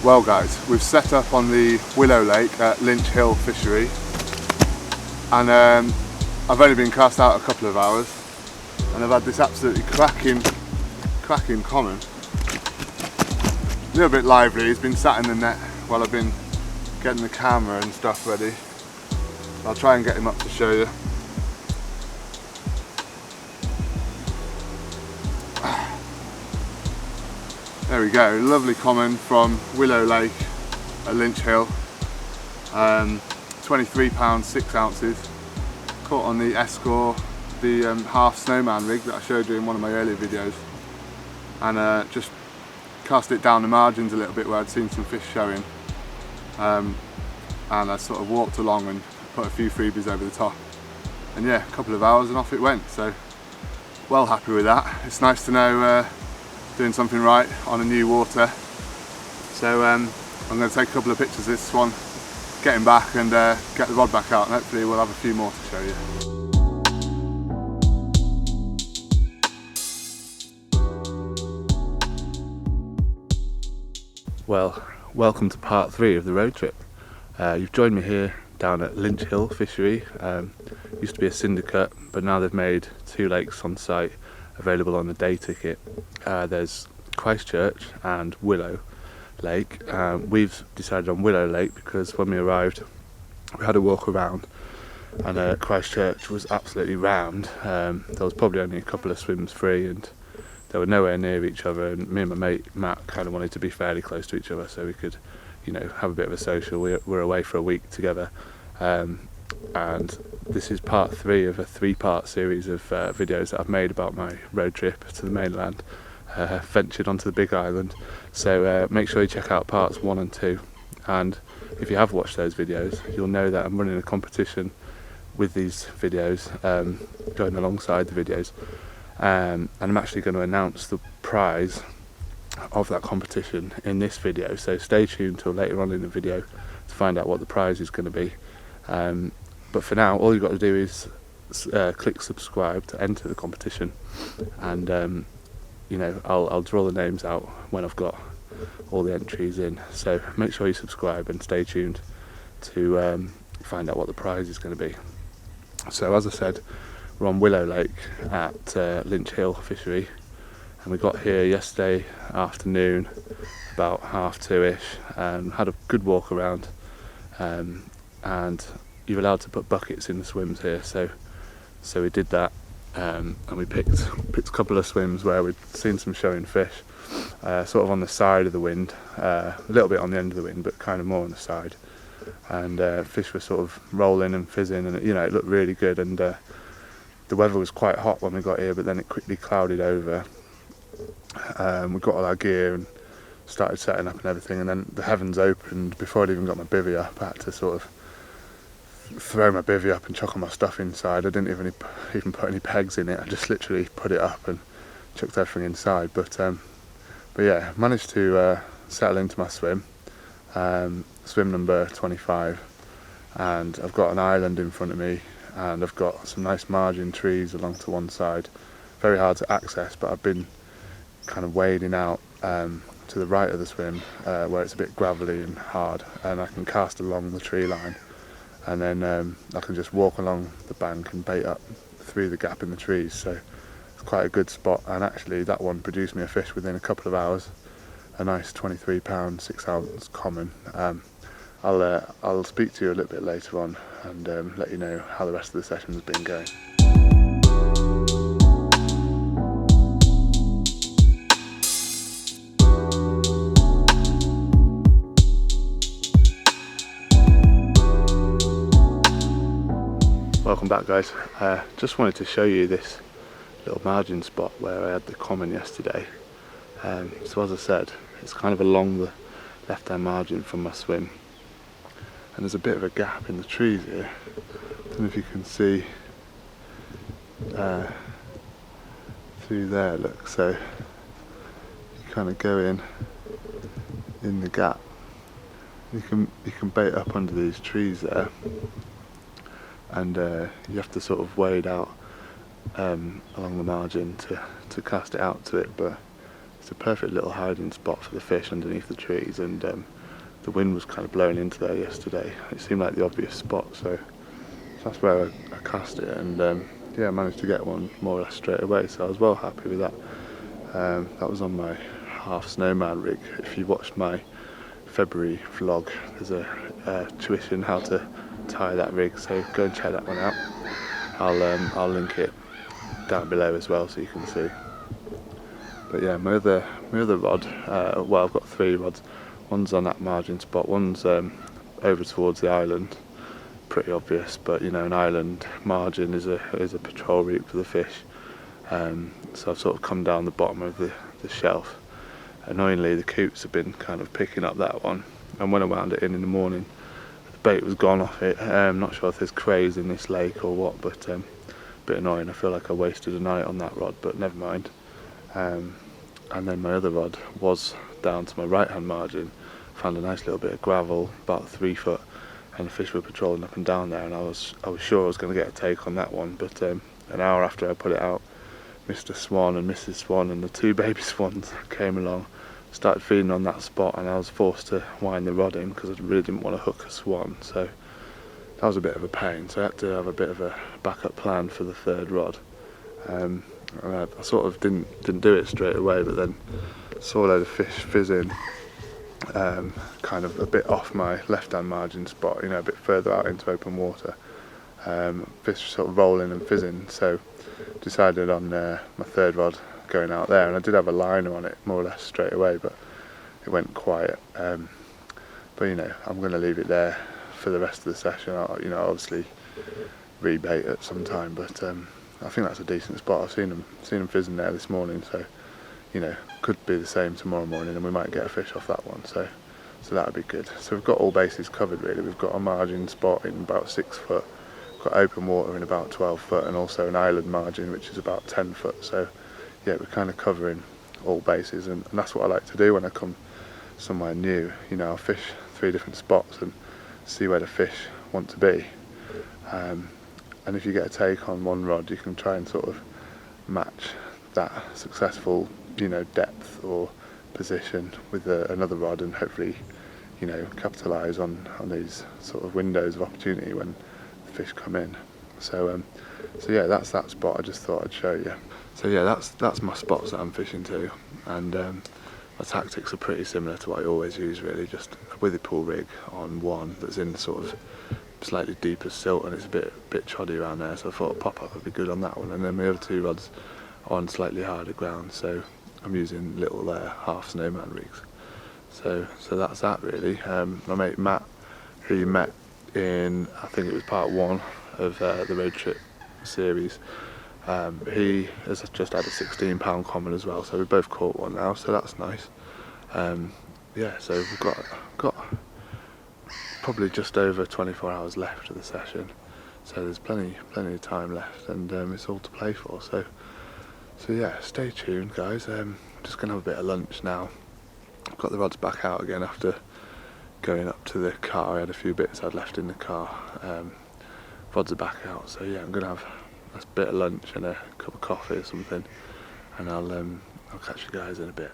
Well guys, we've set up on the Willow Lake at Linch Hill Fishery, and I've only been cast out a couple of hours and I've had this absolutely cracking common. A little bit lively, he's been sat in the net while I've been getting the camera and stuff ready. I'll try and get him up to show you. There we go, lovely common from Willow Lake at Linch Hill. 23 pounds 6 ounces. Caught on the Escort, the half snowman rig that I showed you in one of my earlier videos. And just cast it down the margins a little bit where I'd seen some fish showing. And I sort of walked along and put a few freebies over the top. And yeah, a couple of hours and off it went. So, well happy with that. It's nice to know doing something right on a new water. So I'm going to take a couple of pictures of this one, get him back and get the rod back out, and hopefully we'll have a few more to show you. Well, welcome to part 3 of the road trip. You've joined me here down at Linch Hill Fishery. Used to be a syndicate, but now they've made 2 lakes on site available on a day ticket. There's Christchurch and Willow Lake. We've decided on Willow Lake because when we arrived we had a walk around and Christchurch was absolutely rammed. There was probably only a couple of swims free and they were nowhere near each other, and me and my mate Matt kind of wanted to be fairly close to each other so we could, you know, have a bit of a social. We're away for a week together, and this is part 3 of a 3-part series of videos that I've made about my road trip to the mainland. Ventured onto the Big Island, so make sure you check out parts 1 and 2, and if you have watched those videos you'll know that I'm running a competition with these videos, going alongside the videos, and I'm actually going to announce the prize of that competition in this video, so stay tuned till later on in the video to find out what the prize is going to be. But for now, all you've got to do is click subscribe to enter the competition, and you know, I'll draw the names out when I've got all the entries in. So make sure you subscribe and stay tuned to find out what the prize is going to be. So as I said, we're on Willow Lake at Linch Hill Fishery, and we got here yesterday afternoon about 2:30ish, and had a good walk around, and you're allowed to put buckets in the swims here, so we did that, and we picked a couple of swims where we'd seen some showing fish, sort of on the side of the wind, a little bit on the end of the wind, but kind of more on the side, and fish were sort of rolling and fizzing, and you know, it looked really good. And the weather was quite hot when we got here, but then it quickly clouded over. We got all our gear and started setting up and everything, and then the heavens opened before I'd even got my bivvy up. I had to sort of throw my bivvy up and chuck all my stuff inside. I didn't even put any pegs in it. I just literally put it up and chucked everything inside. But yeah, managed to settle into my swim, swim number 25, and I've got an island in front of me, and I've got some nice margin trees along to one side. Very hard to access, but I've been kind of wading out to the right of the swim, where it's a bit gravelly and hard, and I can cast along the tree line, and then I can just walk along the bank and bait up through the gap in the trees. So it's quite a good spot, and actually that one produced me a fish within a couple of hours, a nice 23 pound 6 ounce common. I'll speak to you a little bit later on and let you know how the rest of the session's been going. Welcome back guys. Just wanted to show you this little margin spot where I had the common yesterday. So as I said, it's kind of along the left hand margin from my swim, and there's a bit of a gap in the trees here. I don't know if you can see through there, look, so you kind of go in the gap. You can bait up under these trees there, and you have to sort of wade out along the margin to cast it out to it, but it's a perfect little hiding spot for the fish underneath the trees, and the wind was kind of blowing into there yesterday. It seemed like the obvious spot, so that's where I cast it, and yeah, I managed to get one more or less straight away, so I was well happy with that. That was on my half snowman rig. If you watched my February vlog, there's a tuition how to tie that rig, so go and check that one out. I'll link it down below as well so you can see. But yeah, my other rod, well, I've got 3 rods. One's on that margin spot, one's over towards the island. Pretty obvious, but you know, an island margin is a patrol route for the fish. So I've sort of come down the bottom of the shelf. Annoyingly, the coots have been kind of picking up that one, and when I wound it in the morning, the bait was gone off it. I'm not sure if there's crays in this lake or what, but a bit annoying. I feel like I wasted a night on that rod, but never mind. And then my other rod was down to my right hand margin. Found a nice little bit of gravel, about 3 foot, and the fish were patrolling up and down there, and I was sure I was going to get a take on that one, but an hour after I put it out, Mr. Swan and Mrs. Swan and the 2 baby swans came along, started feeding on that spot, and I was forced to wind the rod in because I really didn't want to hook a swan, so that was a bit of a pain. So I had to have a bit of a backup plan for the 3rd rod. And I sort of didn't do it straight away, but then saw a load of fish fizzing kind of a bit off my left hand margin spot, you know, a bit further out into open water. Fish sort of rolling and fizzing, so decided on my 3rd rod going out there, and I did have a liner on it more or less straight away, but it went quiet. But you know, I'm going to leave it there for the rest of the session. I'll, you know, obviously rebait at some time, but I think that's a decent spot. I've seen them fizzing there this morning, so you know, could be the same tomorrow morning, and we might get a fish off that one. So that would be good. So we've got all bases covered really. We've got a margin spot in about 6 foot, got open water in about 12 foot, and also an island margin which is about 10 foot. So yeah, we're kind of covering all bases, and that's what I like to do when I come somewhere new. You know, I'll fish 3 different spots and see where the fish want to be. And if you get a take on one rod, you can try and sort of match that successful, you know, depth or position with another rod, and hopefully, you know, capitalise on these sort of windows of opportunity when the fish come in. So yeah, that's that spot. I just thought I'd show you. So yeah, that's my spots that I'm fishing to, and my tactics are pretty similar to what I always use really. Just a withy pool rig on one that's in sort of slightly deeper silt, and it's a bit choddy around there, so I thought a pop-up would be good on that one. And then my other 2 rods on slightly harder ground, so I'm using little half snowman rigs. So that's that really. My mate Matt, who you met in, I think it was part 1 of the road trip series, he has just had a 16-pound common as well, so we both caught one now, so that's nice. Yeah, so we've got probably just over 24 hours left of the session, so there's plenty of time left, and it's all to play for. So yeah, stay tuned guys. Just gonna have a bit of lunch now. I've got the rods back out again after going up to the car. I had a few bits I'd left in the car. Rods are back out, so yeah, I'm gonna have a bit of lunch and a cup of coffee or something, and I'll catch you guys in a bit.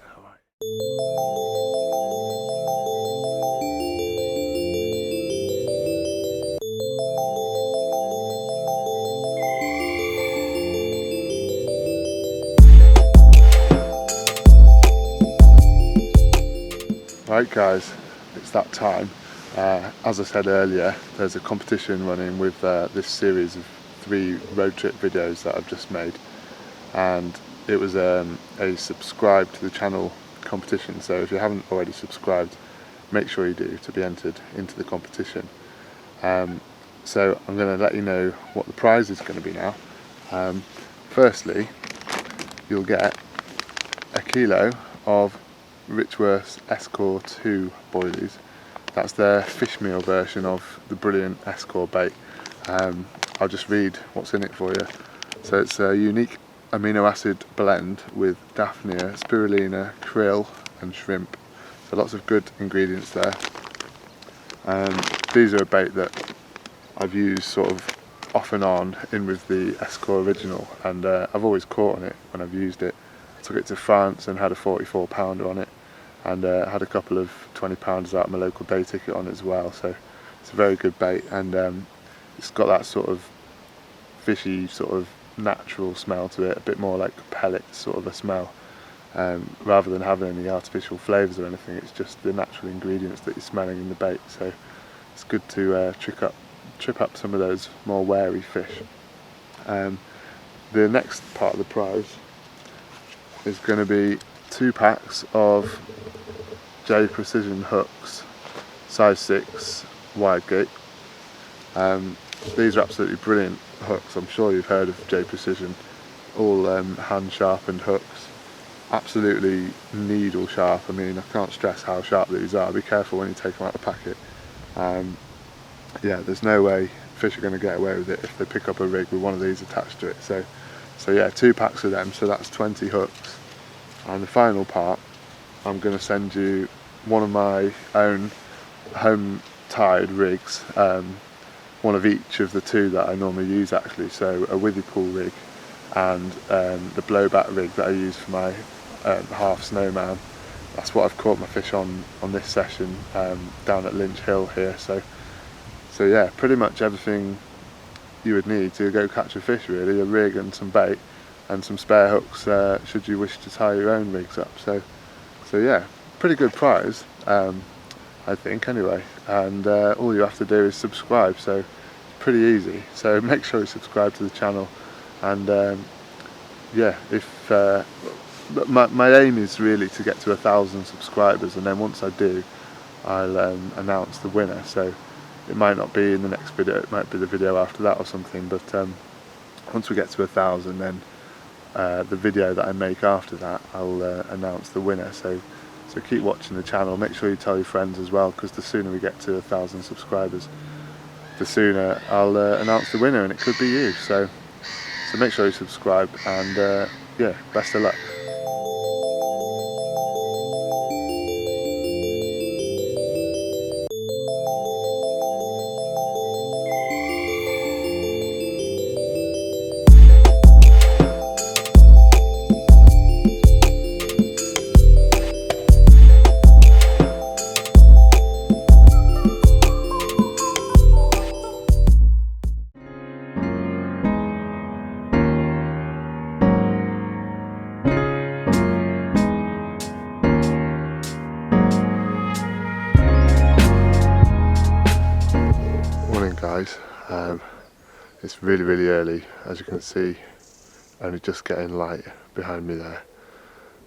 Right guys, it's that time. As I said earlier, there's a competition running with this series of 3 road trip videos that I've just made, and it was a subscribe to the channel competition, so if you haven't already subscribed, make sure you do to be entered into the competition. So I'm going to let you know what the prize is going to be now. Firstly, you'll get a kilo of Richworth's Escore 2 boilies. That's their fish meal version of the brilliant Escore bait. I'll just read what's in it for you. So it's a unique amino acid blend with daphnia, spirulina, krill and shrimp. So lots of good ingredients there. These are a bait that I've used sort of off and on in with the Escore original, and I've always caught on it when I've used it. I took it to France and had a 44 pounder on it, and had a couple of 20 pounders out of my local day ticket on it as well. So it's a very good bait, and it's got that sort of fishy, sort of natural smell to it, a bit more like pellet sort of a smell, rather than having any artificial flavours or anything. It's just the natural ingredients that you're smelling in the bait, so it's good to trip up some of those more wary fish. The next part of the prize is going to be 2 packs of J Precision hooks, size 6 wide gate. These are absolutely brilliant hooks. I'm sure you've heard of J Precision, all hand sharpened hooks, absolutely needle sharp. I mean, I can't stress how sharp these are. Be careful when you take them out of the packet. Yeah, there's no way fish are going to get away with it if they pick up a rig with one of these attached to it. So yeah, 2 packs of them, so that's 20 hooks. And the final part, I'm going to send you one of my own home tied rigs, one of each of the 2 that I normally use actually, so a withy pool rig and the blowback rig that I use for my half snowman. That's what I've caught my fish on this session down at Linch Hill here. So yeah, pretty much everything you would need to go catch a fish really, a rig and some bait and some spare hooks should you wish to tie your own rigs up. So yeah, pretty good prize, I think anyway, and all you have to do is subscribe, so it's pretty easy. So make sure you subscribe to the channel, and yeah, if my aim is really to get to 1,000 subscribers, and then once I do, I'll announce the winner. So it might not be in the next video, it might be the video after that or something, but once we get to 1,000, then the video that I make after that, I'll announce the winner. So keep watching the channel, make sure you tell your friends as well, because the sooner we get to 1,000 subscribers, the sooner I'll announce the winner, and it could be you. So make sure you subscribe, and yeah, best of luck. Guys, it's really early, as you can see, only just getting light behind me there,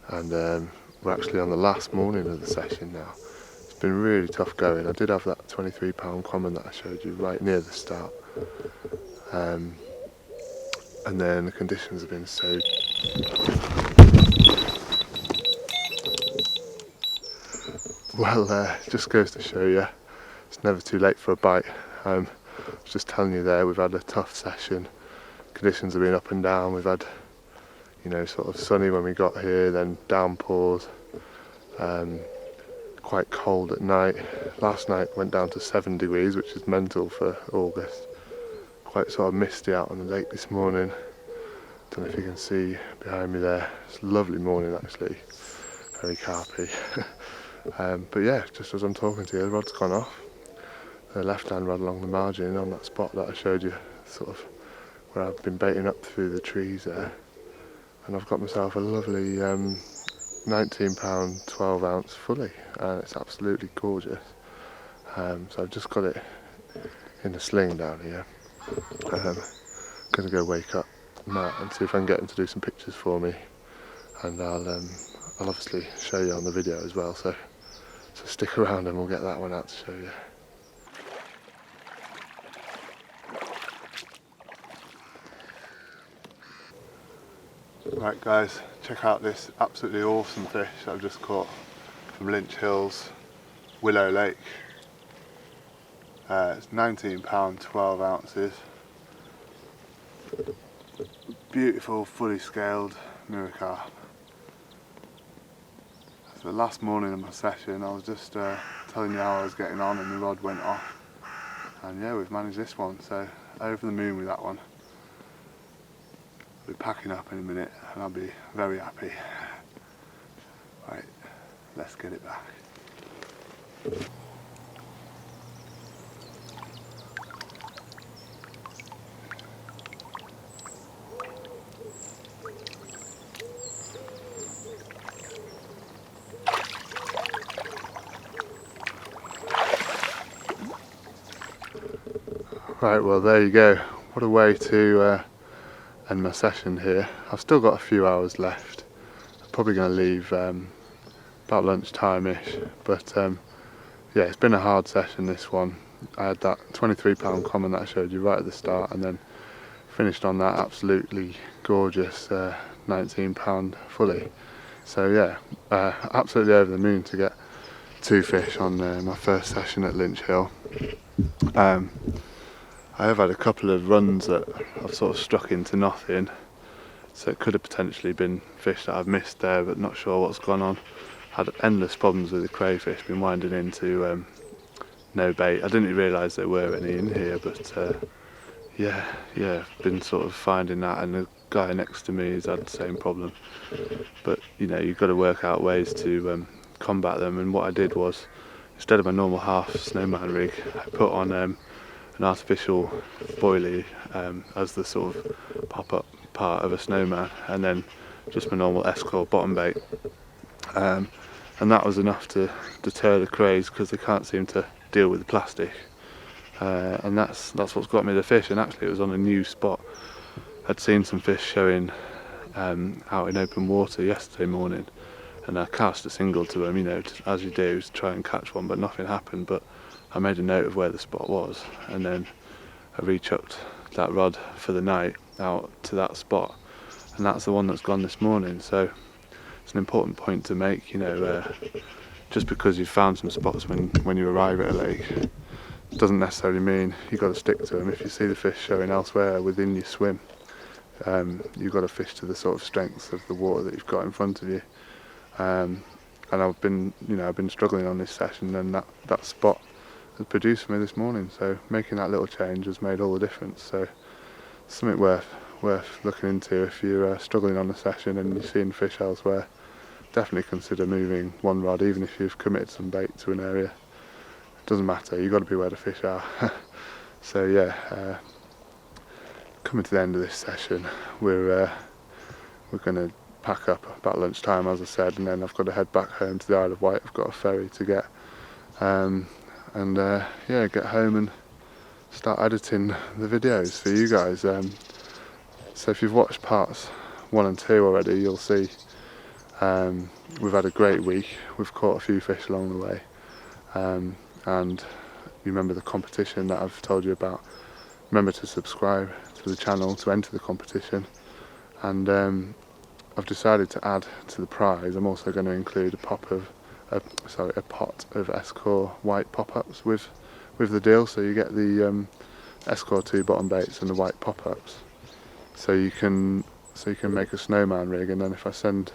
and we're actually on the last morning of the session now. It's been really tough going. I did have that 23 pound common that I showed you right near the start, and then the conditions have been so well, just goes to show you it's never too late for a bite. I was just telling you there, we've had a tough session. Conditions have been up and down. We've had, you know, sort of sunny when we got here, then downpours, quite cold at night. Last night went down to 7 degrees, which is mental for August. Quite sort of misty out on the lake this morning. Don't know if you can see behind me there. It's a lovely morning actually, very carpy. But yeah, just as I'm talking to you, the rod's gone off. The left hand rod along the margin on that spot that I showed you, sort of where I've been baiting up through the trees there, and I've got myself a lovely 19 pound 12 ounce fully, and it's absolutely gorgeous. So I've just got it in a sling down here. I'm going to go wake up Matt and see if I can get him to do some pictures for me, and I'll obviously show you on the video as well, so stick around and we'll get that one out to show you. Right guys, check out this absolutely awesome fish I've just caught from Linch Hill's Willow Lake. It's 19 pound 12 ounces. Beautiful, fully scaled mirror carp. So the last morning of my session, I was just telling you how I was getting on, and the rod went off. And yeah, we've managed this one, so over the moon with that one. I'll be packing up in a minute and I'll be very happy. Right, let's get it back. Right, well there you go. What a way to end my session here. I've still got a few hours left. I'm probably going to leave about lunchtime-ish, but yeah, it's been a hard session, this one. I had that £23 common that I showed you right at the start, and then finished on that absolutely gorgeous £19 fully. So yeah, absolutely over the moon to get 2 fish on my first session at Linch Hill. I have had a couple of runs that I've sort of struck into nothing, so it could have potentially been fish that I've missed there, but not sure what's gone on. Had endless problems with the crayfish, been winding into no bait. I didn't realise there were any in here, but yeah, been sort of finding that, and the guy next to me has had the same problem. But you know, you've got to work out ways to combat them, and what I did was, instead of my normal half snowman rig, I put on an artificial boilie as the sort of pop-up part of a snowman, and then just my normal S-core bottom bait, and that was enough to deter the crays, because they can't seem to deal with the plastic, and that's what's got me the fish. And actually it was on a new spot. I'd seen some fish showing out in open water yesterday morning, and I cast a single to them, you know, as you do, to try and catch one, but nothing happened. But I made a note of where the spot was, and then I rechucked that rod for the night out to that spot, and that's the one that's gone this morning. So it's an important point to make, you know, just because you've found some spots when you arrive at a lake doesn't necessarily mean you've got to stick to them. If you see the fish showing elsewhere within your swim, you've got to fish to the sort of strengths of the water that you've got in front of you. And I've been struggling on this session, and that spot has produced for me this morning. So making that little change has made all the difference. So it's something worth looking into if you're struggling on a session and you're seeing fish elsewhere. Definitely consider moving one rod, even if you've committed some bait to an area. It doesn't matter, you've got to be where the fish are. So yeah, coming to the end of this session, we're going to pack up about lunchtime, as I said, and then I've got to head back home to the Isle of Wight. I've got a ferry to get, and yeah, get home and start editing the videos for you guys. So if you've watched parts 1 and 2 already, you'll see we've had a great week. We've caught a few fish along the way, and you remember the competition that I've told you about. Remember to subscribe to the channel to enter the competition, and I've decided to add to the prize. I'm also going to include a pot of S-core white pop-ups with the deal. So you get the S-core 2 bottom baits and the white pop-ups. So you can make a snowman rig, and then if I send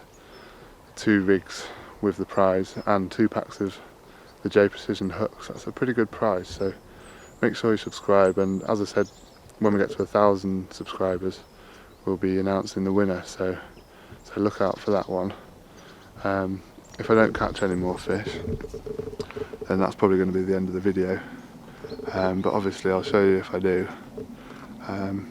2 rigs with the prize and 2 packs of the J Precision hooks, that's a pretty good prize. So make sure you subscribe, and as I said, when we get to 1,000 subscribers, we'll be announcing the winner. So look out for that one. If I don't catch any more fish, then that's probably going to be the end of the video. But obviously I'll show you if I do.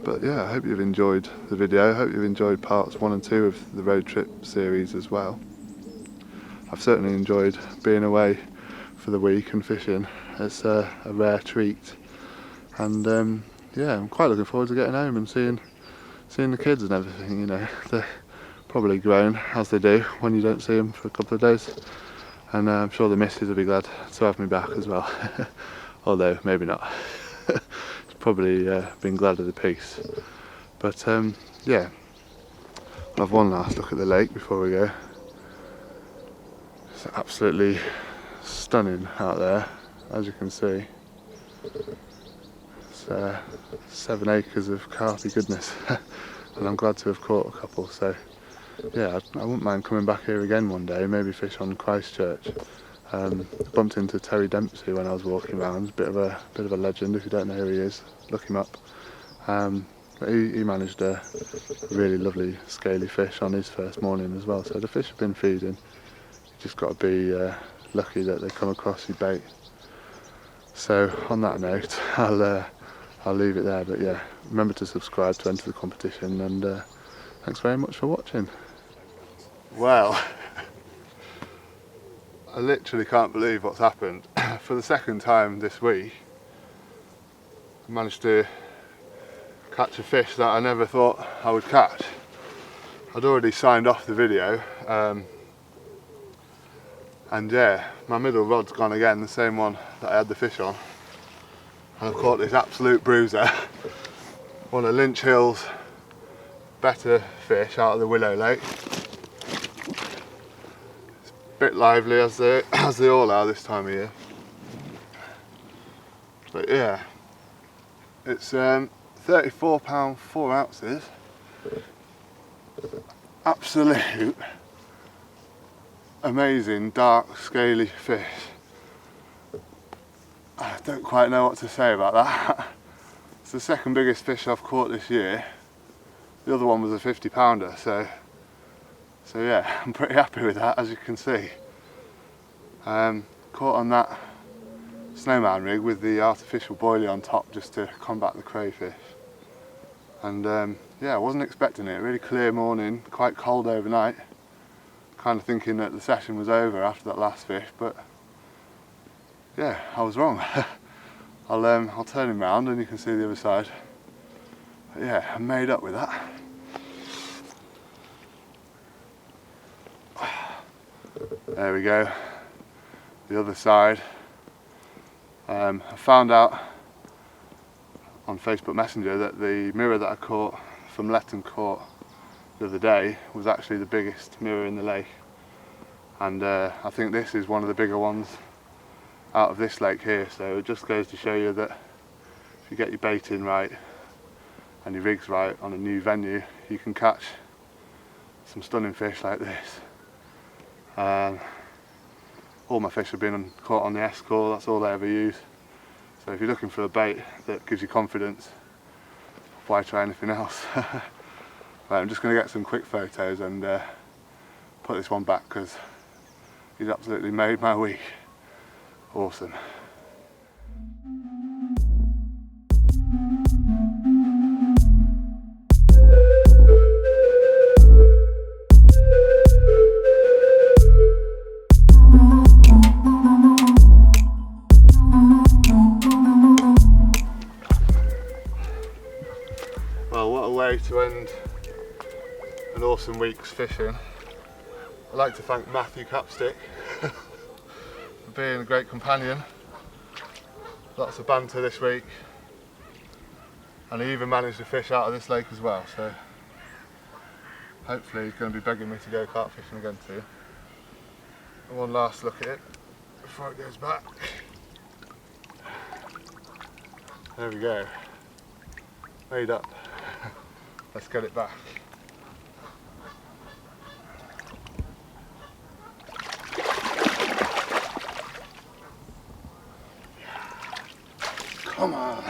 But yeah, I hope you've enjoyed the video. I hope you've enjoyed parts 1 and 2 of the road trip series as well. I've certainly enjoyed being away for the week and fishing. It's a rare treat, and yeah, I'm quite looking forward to getting home and seeing the kids and everything. You know, they're probably grown, as they do when you don't see them for a couple of days, and I'm sure the missus will be glad to have me back as well. Although maybe not. It's probably been glad of the peace. But yeah, I'll have one last look at the lake before we go. It's absolutely stunning out there, as you can see. It's 7 acres of carpy goodness, and I'm glad to have caught a couple. So yeah, I wouldn't mind coming back here again one day, maybe fish on Christchurch. Bumped into Terry Dempsey when I was walking around. Bit of a legend. If you don't know who he is, look him up. But he managed a really lovely scaly fish on his first morning as well. So the fish have been feeding. just got to be lucky that they come across your bait. So on that note, I'll leave it there, but yeah, remember to subscribe to enter the competition, and thanks very much for watching. Well, I literally can't believe what's happened. For the second time this week, I managed to catch a fish that I never thought I would catch. I'd already signed off the video, and yeah, my middle rod's gone again, the same one that I had the fish on. And I've caught this absolute bruiser, one of Linch Hill's better fish out of the Willow lake. It's a bit lively as they all are this time of year. But yeah, it's 34 pounds 4 ounces. Absolute amazing dark scaly fish. I don't quite know what to say about that. It's the second biggest fish I've caught this year. The other one was a 50 pounder, so yeah, I'm pretty happy with that, as you can see. Caught on that snowman rig with the artificial boilie on top just to combat the crayfish. And yeah, I wasn't expecting it. Really clear morning, quite cold overnight. Kind of thinking that the session was over after that last fish, but yeah, I was wrong. I'll turn him round and you can see the other side. But yeah, I'm made up with that. There we go, the other side. I found out on Facebook Messenger that the mirror that I caught from Letton Court the other day was actually the biggest mirror in the lake, and I think this is one of the bigger ones out of this lake here. So it just goes to show you that if you get your bait in right and your rigs right on a new venue, you can catch some stunning fish like this. All my fish have been caught on the S-core, that's all I ever use. So if you're looking for a bait that gives you confidence, why try anything else? Right, I'm just going to get some quick photos and put this one back because he's absolutely made my week. Awesome. Well, what a way to end an awesome week's fishing. I'd like to thank Matthew Capstick for being a great companion. Lots of banter this week, and he even managed to fish out of this lake as well, so hopefully he's going to be begging me to go carp fishing again too. And one last look at it before it goes back. There we go, made up. Let's get it back. Come on.